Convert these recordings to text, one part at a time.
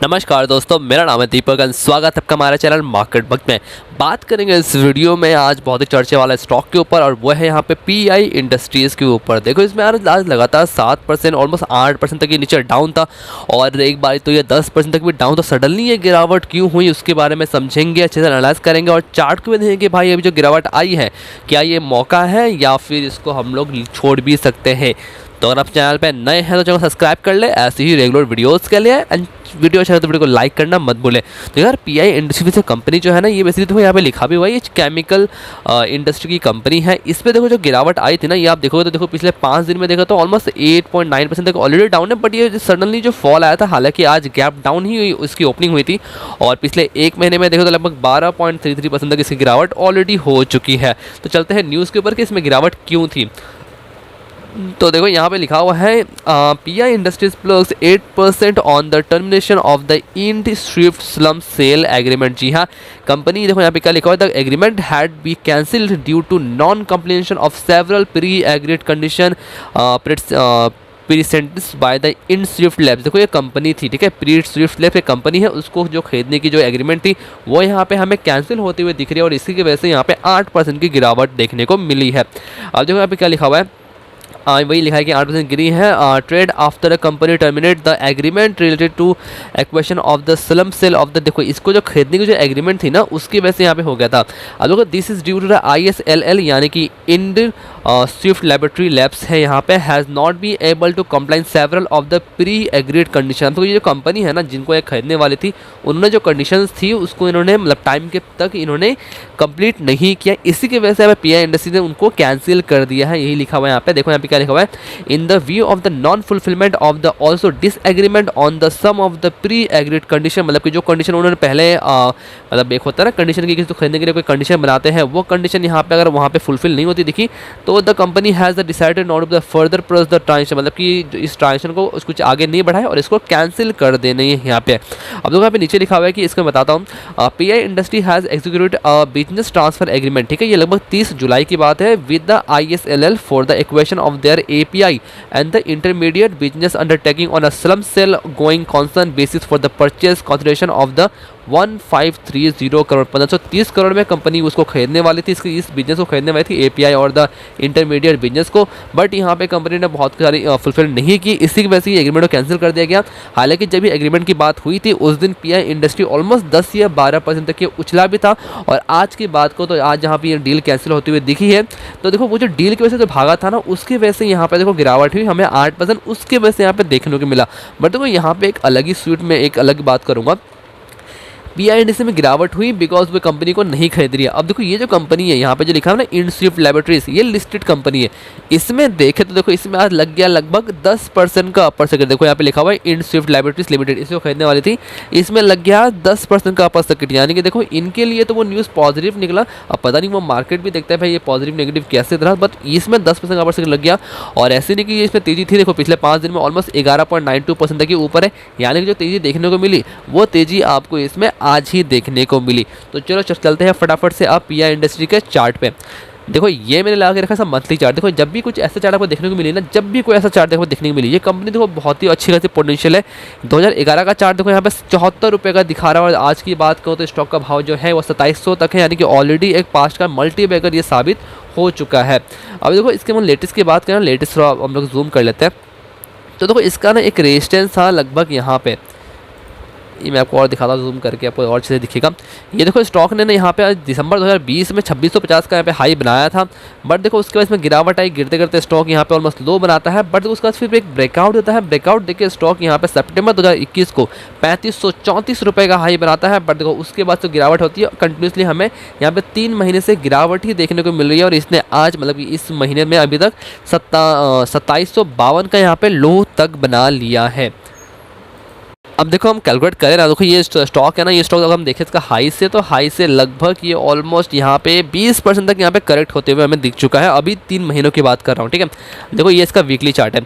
नमस्कार दोस्तों, मेरा नाम है दीपक और स्वागत है आपका हमारे चैनल मार्केट वक्त में। बात करेंगे इस वीडियो में आज बहुत ही चर्चे वाला स्टॉक के ऊपर और वो है यहाँ पे पीआई इंडस्ट्रीज़ के ऊपर। देखो इसमें आज लगातार 7% ऑलमोस्ट 8% तक ये नीचे डाउन था और एक बार तो ये 10% तक भी डाउन था। सडनली ये गिरावट क्यों हुई उसके बारे में समझेंगे, अच्छे से एनालाइज करेंगे और चार्ट को भी देखेंगे कि भाई अभी जो गिरावट आई है क्या ये मौका है या फिर इसको हम लोग छोड़ भी सकते हैं। तो अगर आप चैनल पे नए हैं तो चैनल सब्सक्राइब कर ले ऐसे ही रेगुलर वीडियोस के लिए। एंड वीडियो अच्छा है तो वीडियो को लाइक करना मत भूले। तो यार पीआई इंडस्ट्री से कंपनी जो है ना, ये बेसिकली देखो यहाँ पे लिखा भी हुआ है, ये केमिकल इंडस्ट्री की कंपनी है। इस पर देखो जो गिरावट आई थी ना, ये आप देखोगे तो देखो पिछले 5 दिन में देखो तो ऑलमोस्ट 8.9% तक ऑलरेडी डाउन है। बट ये सडनली जो फॉल आया था, हालांकि आज गैप डाउन ही हुई, उसकी ओपनिंग हुई थी और पिछले एक महीने में देखो तो लगभग 12.33% तक इसकी गिरावट ऑलरेडी हो चुकी है। तो चलते हैं न्यूज़ के ऊपर कि इसमें गिरावट क्यों थी। तो देखो यहाँ पे लिखा हुआ है PI industries plus 8% on the termination of the Ind Swift slump sale agreement. जी हाँ, कंपनी देखो यहाँ पे क्या लिखा हुआ है, the agreement had be cancelled due to non completion of several pre agreed condition precedent by the in swift labs. देखो ये कंपनी थी, ठीक है, प्री स्विफ्ट लैब एक कंपनी है, उसको जो खरीदने की जो एग्रीमेंट थी वो यहाँ पे हमें कैंसिल होते हुए दिख रही है और इसी की वजह से यहाँ पे 8% की गिरावट देखने को मिली है। अब देखो यहाँ पे क्या लिखा हुआ है, वही लिखा है कि 8% गिरी है। Trade after a company terminate the agreement related to acquisition of the slump sale of the. देखो इसको जो खरीदने की जो एग्रीमेंट थी ना उसकी वजह से यहाँ पे हो गया था। अब देखो this is due to the ISLL यानी कि इंड स्विफ्ट लेबोरेटरी लैब्स है, यहाँ पे has not be able to comply in several of the pre agreed condition. तो ये जो कंपनी है ना जिनको ये खरीदने वाली थी, उन्होंने जो कंडीशंस थी उसको इन्होंने मतलब टाइम के तक इन्होंने कंप्लीट नहीं किया, इसी की वजह से पीआई इंडस्ट्री ने उनको कैंसिल कर दिया है। यही लिखा हुआ है यहाँ पे। देखो यहाँ पे क्या लिखा हुआ है, in the view of the non fulfilment of the also disagreement on the some of the pre agreed condition. मतलब कि जो कंडीशन उन्होंने पहले मतलब एक होता है ना कंडीशन की, किसी को खरीदने के लिए कोई कंडीशन बनाते हैं, वो कंडीशन यहाँ पे अगर वहाँ पे फुलफिल नहीं होती दिखी तो the company has decided not to the further process the transaction. मतलब कि इस ट्रांजेक्शन को कुछ आगे नहीं बढ़ाए और इसको कैंसिल कर देने यहाँ पे। अब देखो यहाँ पे नीचे लिखा हुआ है कि इसको बताता हूँ, pi industry has executed business transfer agreement, ठीक है, ये लगभग 30 जुलाई की बात है, with the ISLL for the equation of their API and the intermediate business undertaking on a slum cell going concern basis for the purchase consideration of the 1530 crore 1530 crore में company उसको खरीदने वाली थी, इस बिजनेस को खरीदने वाली थी API और द इंटरमीडिएट बिजनेस को। बट यहाँ पे कंपनी ने बहुत सारी फुलफिल नहीं की, इसी की वजह से एग्रीमेंट को कैंसिल कर दिया गया। हालांकि जब ये एग्रीमेंट की बात हुई थी उस दिन पीआई इंडस्ट्री ऑलमोस्ट 10 या 12% तक ये उछला भी था और आज की बात को तो आज जहाँ पे ये डील कैंसिल होती हुई दिखी है तो देखो वो जो डील की वजह से जो भागा था ना उसकी वजह से यहाँ पे देखो गिरावट हुई, हमें 8% उसके वजह से यहाँ पे देखने को मिला। बट देखो यहाँ पे एक अलग ही स्वीट में एक अलग बात करूँगा, पीआई इंडस्ट्री में गिरावट हुई बिकॉज वो कंपनी को नहीं खरीद रही है। अब देखो ये जो कंपनी है यहाँ पे जो लिखा है ना इंड स्विफ्ट लेबोरेटरीज, ये लिस्टेड कंपनी है, इसमें देखे तो देखो इसमें आज लग गया लगभग 10% का अपर सर्किट। देखो यहाँ पे लिखा हुआ है इंड स्विफ्ट लेबोरेटरीज लिमिटेड, इसको खरीदने वाली थी, इसमें लग गया 10% का अपर सर्किट। यानी कि देखो इनके लिए तो वो न्यूज़ पॉजिटिव निकला। अब पता नहीं वो मार्केट भी देखता है भाई ये पॉजिटिव नेगेटिव कैसे रहा, बट इसमें 10% का अपर सर्किट लग गया। और ऐसे नहीं कि इसमें तेजी थी, देखो पिछले 5 दिन में ऑलमोस्ट 11.92% तक के ऊपर है, यानी कि जो तेजी देखने को मिली वो तेजी आपको इसमें आज ही देखने को मिली। तो चलो चलते हैं फटाफट से आप पीआई इंडस्ट्री के चार्ट पे। देखो ये मैंने लगा के रखा सब मंथली चार्ट। देखो जब भी कुछ ऐसा चार्ट आपको देखने को मिली ना, जब भी कोई ऐसा चार्ट देखो देखने को मिली, ये कंपनी देखो बहुत ही अच्छी खासी पोटेंशियल है। 2011 का चार्ट देखो यहाँ पे 74 रुपये का दिखा रहा है और आज की बात करो तो स्टॉक का भाव जो है वो 2700 तक है, यानी कि ऑलरेडी एक पास्ट का मल्टी बैगर ये साबित हो चुका है। अब देखो इसके हम लेटेस्ट की बात करें, लेटेस्ट हम लोग जूम कर लेते हैं तो देखो इसका ना एक रेजिस्टेंस था लगभग यहाँ पे, ये मैं आपको और दिखाता हूँ जूम करके, आपको और अच्छे से दिखेगा। ये देखो स्टॉक ने ना यहाँ पे दिसंबर 2020 में 2650 का यहाँ पे हाई बनाया था, बट देखो उसके बाद इसमें गिरावट आई, गिरते गिरते स्टॉक यहाँ पे ऑलमोस्ट लो बनाता है। बट उसके बाद फिर एक ब्रेकआउट देता है, ब्रेकआउट देके स्टॉक यहाँ पे सितंबर 2021 को 3534 रुपये का हाई बनाता है। बट देखो उसके बाद तो गिरावट होती है कंटिन्यूसली, हमें यहाँ पे 3 महीने से गिरावट ही देखने को मिल रही है और इसने आज मतलब कि इस महीने में अभी तक 2752 का यहाँ पे लो तक बना लिया है। अब देखो हम कैलकुलेट करें ना, देखो ये स्टॉक है ना, ये स्टॉक अगर हम देखें इसका हाई से लगभग ये ऑलमोस्ट यहाँ पे 20% तक यहाँ पे करेक्ट होते हुए हमें दिख चुका है। अभी 3 महीनों की बात कर रहा हूँ, ठीक है। देखो ये इसका वीकली चार्ट है,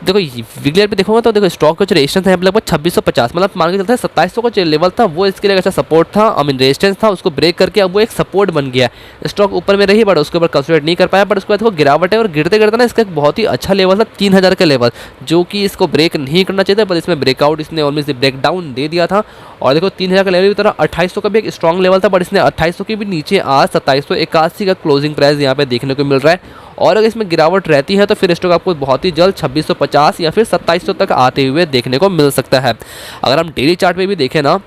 देखो वीकली पे देखोगे तो देखो स्टॉक का जो रेजिस्टेंस है लगभग 2650, मतलब मान के चलते हैं 2700 का जो लेवल था वो इसके लिए अच्छा सपोर्ट था, आई मीन रेजिस्टेंस था, उसको ब्रेक करके अब वो एक सपोर्ट बन गया। स्टॉक ऊपर में रही बट उसके ऊपर कंसोलिडेट नहीं कर पाया, बट उसके बाद देखो गिरावट है और गिरते गिरते ना इसका एक बहुत ही अच्छा लेवल था 3000 का लेवल, जो कि इसको ब्रेक नहीं करना चाहिए था, पर इसमें ब्रेकआउट इसने ऑलमोस्ट ब्रेक डाउन दे दिया था। और देखो 3000 का लेवल की तरह 2800 का भी एक स्ट्रॉन्ग लेवल था, बट इसने 2800 के भी नीचे आज 2781 का क्लोजिंग प्राइस यहाँ पे देखने को मिल रहा है। और अगर इसमें गिरावट रहती है तो फिर स्टॉक आपको बहुत ही जल्द 2650 या फिर 2700 तक आते हुए देखने को मिल सकता है। अगर हम डेली चार्ट पे भी देखें ना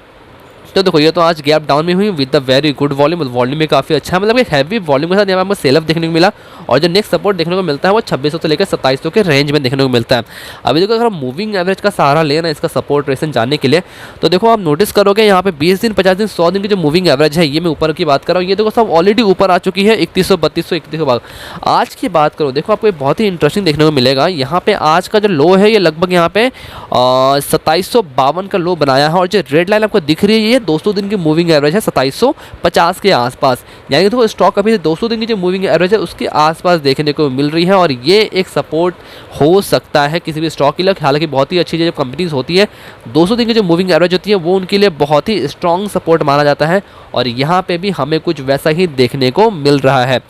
तो देखो ये तो आज गैप डाउन में हुई with the very good volume, volume भी काफ़ी अच्छा है, मतलब एक हैवी वॉल्यूम के साथ यहाँ पर सेल ऑफ देखने को मिला। और जो नेक्स्ट सपोर्ट देखने को मिलता है वो 2600 से लेकर 2700 के रेंज में देखने को मिलता है। अभी देखो अगर हम मूविंग एवरेज का सहारा लेना इसका सपोर्ट रेसन जानने के लिए, तो देखो आप नोटिस करोगे यहाँ पे 20 दिन 50 दिन 100 दिन की जो मूविंग एवरेज है, ये मैं ऊपर की बात कर रहा हूँ, ये देखो सब ऑलरेडी ऊपर आ चुकी है 3100 3200 3100। आज की बात करो देखो आपको बहुत ही इंटरेस्टिंग देखने को मिलेगा। यहाँ पे आज का जो लो है ये लगभग यहाँ पे 2752 का लो बनाया है, और जो रेड लाइन आपको दिख रही है ये 200 दिन की मूविंग एवरेज है 2750 के आसपास, यानी कि देखो स्टॉक अभी 200 दिन की जो मूविंग एवरेज है उसके आसपास देखने को मिल रही है। और ये एक सपोर्ट हो सकता है किसी भी स्टॉक के लिए। हालांकि बहुत ही अच्छी जो कंपनीज होती है 200 दिन की जो मूविंग एवरेज होती है वो उनके लिए बहुत ही स्ट्रॉन्ग सपोर्ट माना जाता है, और यहाँ पे भी हमें कुछ वैसा ही देखने को मिल रहा है।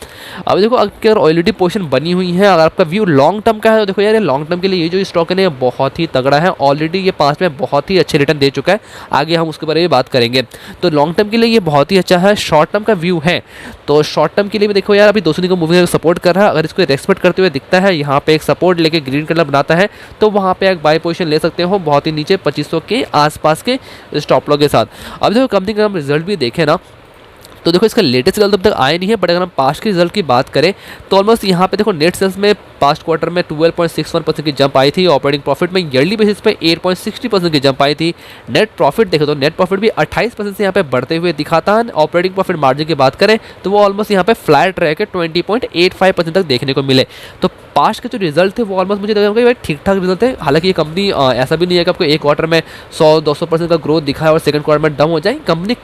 अब देखो अगर ऑलरेडी पोजीशन बनी हुई है, अगर आपका व्यू लॉन्ग टर्म का है तो देखो यार लॉन्ग टर्म के लिए ये जो स्टॉक है बहुत ही तगड़ा है, ऑलरेडी ये 5 में बहुत ही अच्छे रिटर्न दे चुका है, आगे हम उसके बारे में बात करेंगे। तो लॉन्ग टर्म के लिए ये बहुत ही अच्छा है। शॉर्ट टर्म का व्यू है तो शॉर्ट टर्म के लिए भी देखो यार अभी 200 दिन का मूविंग सपोर्ट कर रहा है, अगर इसको रेस्पेक्ट करते हुए दिखता है, यहाँ पे एक सपोर्ट लेके ग्रीन कलर बनाता है तो वहाँ पे एक बाय पोजीशन ले सकते हो बहुत ही नीचे 2500 के आसपास के स्टॉप लॉस के साथ। अब देखो कंपनी का हम रिजल्ट भी देखें ना तो देखो इसका लेटेस्ट रिजल्ट अब तक आया नहीं है, बट अगर हम पास्ट के रिजल्ट की बात करें तो ऑलमोस्ट यहाँ पे देखो नेट सेल्स में पास्ट क्वार्टर में 12.61% की जंप आई थी, ऑपरेटिंग प्रॉफिट में ईयरली बेसिस पे 8.60% की जंप आई थी। नेट प्रॉफिट देखो तो नेट प्रॉफिट भी 28% से यहाँ पे बढ़ते हुए दिखाता है। ऑपरेटिंग प्रॉफिट मार्जिन की बात करें तो वो ऑलमोस्ट यहाँ पे फ्लैट रह के 20.85% तक देखने को मिले। तो पास्ट के जो रिजल्ट थे वो ऑलमोस्ट मुझे लगा भाई ठीक ठाक रिजल्ट है। हालांकि ये कंपनी ऐसा भी नहीं है कि आपको एक क्वार्टर में 100-200% का ग्रोथ दिखाए और सेकंड क्वार्टर में डाउन हो जाए। कंपनी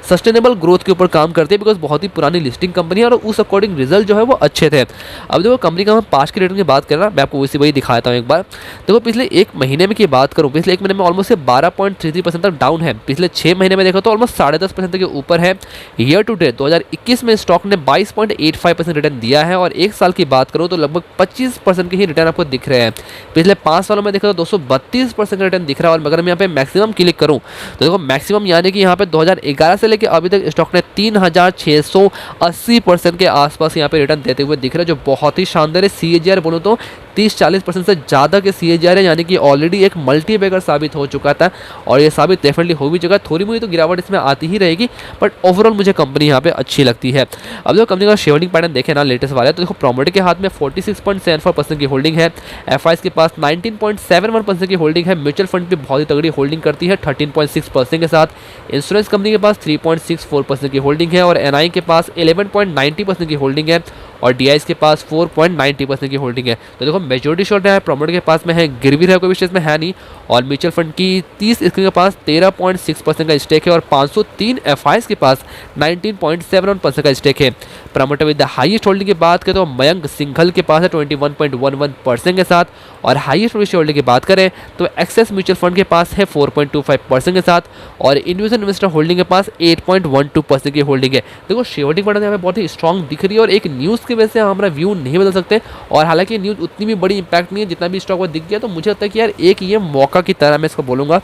सस्टेनेबल ग्रोथ के ऊपर काम करती है बिकॉज बहुत ही पुरानी लिस्टिंग कंपनी है और उस अकॉर्डिंग रिजल्ट जो है वो अच्छे थे। अब देखो कंपनी का हम पास्ट के रेटिंग की बात करें ना, मैं आपको वही दिखाता हूँ एक बार। देखो पिछले एक महीने में की बात करूँ, पिछले एक महीने में ऑलमोस्ट 12.33% तक डाउन है। पिछले 6 महीने में देखो तो ऑलमोस्ट 10.5% के ऊपर है। ईयर टू डेट 2021 में स्टॉक ने 22.85% रिटर्न दिया है, और एक साल की बात करूँ तो लगभग 25% के ही रिटर्न आपको दिख रहे हैं। पिछले 5 सालों में देखो तो 232% का रिटर्न दिख रहा है। और अगर मैं यहाँ पे मैक्सिमम क्लिक करूँ तो देखो मैक्सिमम यानी कि यहाँ पे 2011 से लेकर अभी तक स्टॉक ने 3680% के आसपास यहाँ पे रिटर्न देते हुए दिख रहा है, जो बहुत ही शानदार है। CAGR बोलूँ तो 30-40% से ज़्यादा के CAGR है, यानी कि ऑलरेडी एक मल्टी बैगर साबित हो चुका था, और ये साबित डेफिनेटली हो भी चुका है। थोड़ी मोड़ी तो गिरावट इसमें आती ही रहेगी, बट ओवरऑल मुझे कंपनी यहाँ पे अच्छी लगती है। अब जो कंपनी का शेयरिंग पैटर्न देखें ना लेटेस्ट वाले, तो देखो प्रोमोटर के हाथ में 46.74% की होल्डिंग है, FIs के पास 19.71% की होल्डिंग है, म्यूचुअल फंड भी बहुत ही तगड़ी होल्डिंग करती है 13.6% के साथ, इंश्योरेंस कंपनी के पास 3.64% की होल्डिंग है, और NI के पास 11.90% की होल्डिंग है, और DIs के पास 4.90% की होल्डिंग है। तो देखो मेजॉरिटी शॉट है प्रोमोटर के पास में है, गिरवी है कोई विशेष में है नहीं, और म्यूचुअल फंड की 30 इसके पास 13.6% का स्टेक है, और 503 FIs के पास 19.71% का स्टेक है। Promoter with the highest holding की बात करें तो मयंक सिंघल के पास है 21.11% के साथ, और हाईएस्ट होल्डिंग की बात करें तो एक्सेस म्यूचुअल फंड के पास है 4.25% के साथ, और इंडिविजुअल इन्वेस्टर होल्डिंग के पास 8.12% की होल्डिंग है। देखो शेयर होल्डिंग पैटर्न यहाँ पे बहुत ही स्ट्रॉन्ग दिख रही है, और एक न्यूज़ की वजह से हमारा व्यू नहीं बदल सकते। और हालांकि न्यूज़ उतनी भी बड़ी इंपैक्ट नहीं है, जितना भी स्टॉक को दिख गया तो मुझे लगता है कि यार एक ये मौका की तरह मैं इसको बोलूँगा,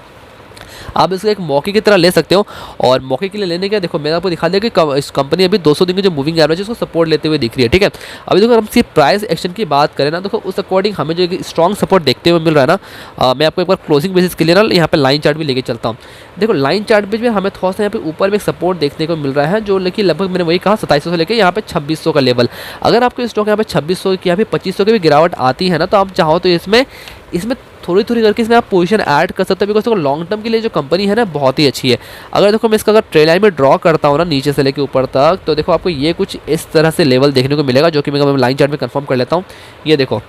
आप इसको एक मौके की तरह ले सकते हो। और मौके के लिए लेने का देखो मैंने आपको दिखा दिया कि इस कंपनी अभी 200 दिन की जो मूविंग एवरेज है उसको सपोर्ट लेते हुए दिख रही है, ठीक है। अभी देखो हम सिर्फ प्राइस एक्शन की बात करें ना, देखो उस अकॉर्डिंग हमें जो स्ट्रॉन्ग सपोर्ट देखते हुए मिल रहा है ना, मैं आपको एक बार क्लोजिंग बेसिस के लिए ना यहाँ पे लाइन चार्ट भी लेके चलता हूँ। देखो लाइन चार्ट पे भी हमें थोड़ा सा यहाँ पे ऊपर में एक सपोर्ट देखने को मिल रहा है, जो लेकिन लगभग मैंने वही कहा 2700 से लेकर यहाँ पे 2600 का लेवल। अगर आपको स्टॉक यहाँ पे 2600 की या फिर 2500 की भी गिरावट आती है ना, तो आप चाहो तो इसमें थोड़ी थोड़ी करके इसमें आप पोजीशन ऐड कर सकते हो, बिकॉज देखो लॉन्ग टर्म के लिए जो कंपनी है ना बहुत ही अच्छी है। अगर देखो मैं इसका अगर ट्रेल लाइन में ड्रॉ करता हूँ ना नीचे से लेकर ऊपर तक, तो देखो आपको ये कुछ इस तरह से लेवल देखने को मिलेगा, जो कि मैं लाइन चार्ट में कंफर्म कर लेता हूँ। ये देखो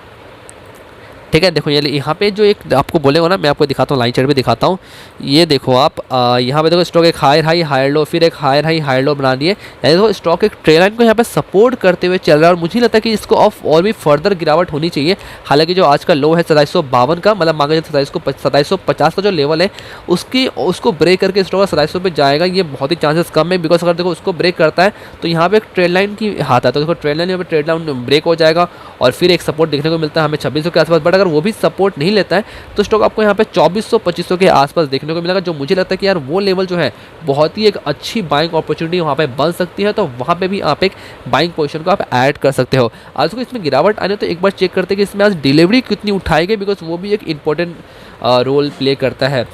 ठीक है। देखो ये यहाँ पे जो एक आपको बोलेगा ना, मैं आपको दिखाता हूँ, लाइन चार्ट पे दिखाता हूँ। ये देखो आप यहाँ पे देखो स्टॉक एक हायर हाई हायर लो, फिर एक हायर हाई हायर लो बना दिए। यानी देखो स्टॉक एक ट्रेल लाइन को यहाँ पे सपोर्ट करते हुए चल रहा है और मुझे लगता है कि इसको और भी फर्दर गिरावट होनी चाहिए। हालांकि जो आज का लो है 2752 का, मतलब मांगा 2750 का जो लेवल है उसको ब्रेक करके स्टॉक 2700 पे जाएगा, ये बहुत ही चांसेस कम है। बिकॉज अगर देखो उसको ब्रेक करता है तो यहाँ पे एक ट्रेड लाइन की हाथ है, तो देखो ट्रेड लाइन यहाँ पे ट्रेड लाइन ब्रेक हो जाएगा और फिर एक सपोर्ट देखने को मिलता है हमें 2600 के आसपास। बट अगर वो भी सपोर्ट नहीं लेता है तो स्टॉक आपको यहाँ पे 2400-2500 के आसपास देखने को मिलेगा, जो मुझे लगता है कि यार वो लेवल जो है बहुत ही एक अच्छी बाइंग अपॉर्चुनिटी वहाँ पे बन सकती है। तो वहाँ पे भी आप एक बाइंग पोजीशन को आप ऐड कर सकते हो। आज को इसमें गिरावट आने तो एक बार चेक करते हैं कि इसमें आज डिलीवरी कितनी उठाई गई, बिकॉज वो भी एक इंपॉर्टेंट रोल प्ले करता है।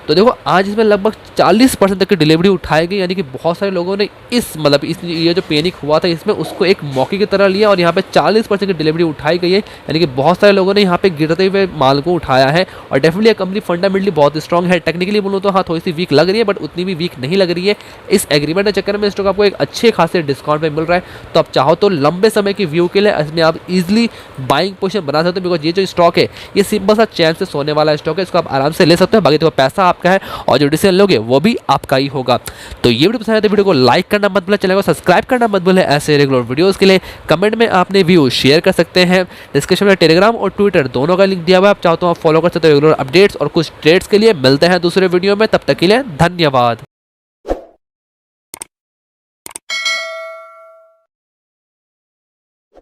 तो देखो आज इसमें लगभग 40% तक की डिलीवरी उठाई गई, यानी कि बहुत सारे लोगों ने ये जो पैनिक हुआ था इसमें उसको एक मौके की तरह लिया और यहाँ पे 40% की डिलीवरी उठाई गई है। यानी कि बहुत सारे लोगों ने यहाँ पे गिरते हुए माल को उठाया है और डेफिनेटली कंपनी फंडामेंटली बहुत स्ट्रॉन्ग है। टेक्निकली बोलूँ तो हाँ थोड़ी सी वीक लग रही है, बट उतनी भी वीक नहीं लग रही है। इस एग्रीमेंट के चक्कर में स्टॉक आपको एक अच्छे खासे डिस्काउंट पे मिल रहा है, तो आप चाहो तो लंबे समय की व्यू के लिए इसमें आप इजिली बाइंग पोजीशन बना सकते हो। बिकॉज ये जो स्टॉक है ये सिंपल सा चैन से सोने वाला स्टॉक है, इसको आप आराम से ले सकते हो। बाकी देखो पैसा आपका है और जो डिसीजन लोगे वो भी आपका ही होगा। तो ये वीडियो पसंद आए तो वीडियो को लाइक करना मत भूलें, चैनल को सब्सक्राइब करना मत भूलें। ऐसे रेगुलर वीडियोस के लिए कमेंट में आपने व्यू शेयर कर सकते हैं। डिस्क्रिप्शन में टेलीग्राम और ट्विटर दोनों का लिंक दिया हुआ है, आप चाहो तो आप फॉलो कर सकते हो रेगुलर अपडेट्स और कुछ ट्रेड्स के लिए। मिलते हैं दूसरे वीडियो में, तब तक के लिए धन्यवाद।